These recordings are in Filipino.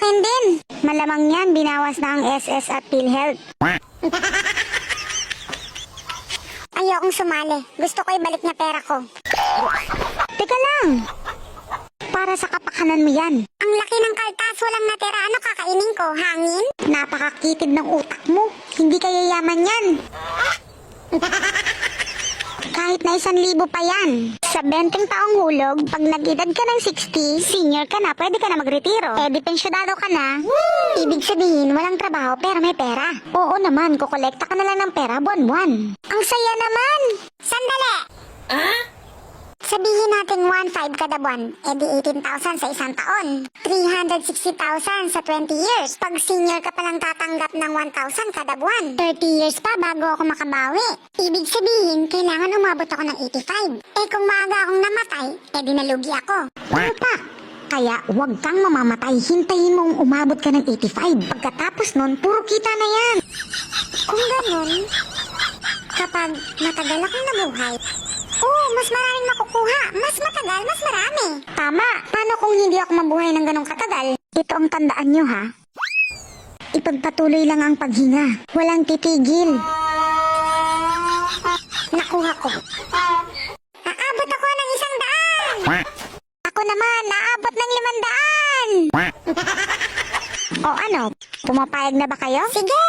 ngayon din. Malamang yan, binawas na ang SS at PhilHealth. Ayokong sumali. Gusto ko ibalik na pera ko. Teka lang. Para sa kapakanan mo yan. Ang laki ng kaltas, walang natira. Ano kakainin ko? Hangin? Napakakitid ng utak mo. Hindi ka yayaman yan. Kahit na 1,000 pa yan. Sa 20 taong hulog, pag nag-edad ka ng 60, senior ka na, pwede ka na magretiro. Eh, di pensyonado ka na. Ibig sabihin, walang trabaho pero may pera. Oo naman, kukolekta ka na lang ng pera buwan-buwan. Ang saya naman! Sandali! Sabihin natin 1,500 kada buwan, edi 18,000 sa isang taon. 360,000 sa 20 years. Pag senior ka palang tatanggap ng 1,000 kada buwan. 30 years pa bago ako makabawi. Ibig sabihin, kailangan umabot ako ng 85. Eh kung maaga akong namatay, edi nalugi ako. Ano pa? Kaya huwag kang mamamatay, hintayin mong umabot ka ng 85. Pagkatapos nun, puro kita na yan. Kung ganun, kapag matagal akong nabuhay, mas maraming makukuha. Mas matagal, mas marami. Tama. Paano kung hindi ako mabuhay ng ganong katagal? Ito ang tandaan nyo, ha? Ipagpatuloy lang ang paghinga. Walang titigil. Nakuha ko. Naabot ako ng 100. Ako naman, naabot ng 500. O ano? Pumapayag na ba kayo? Sige!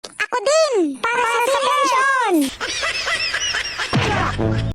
Ako din! Para sa pension!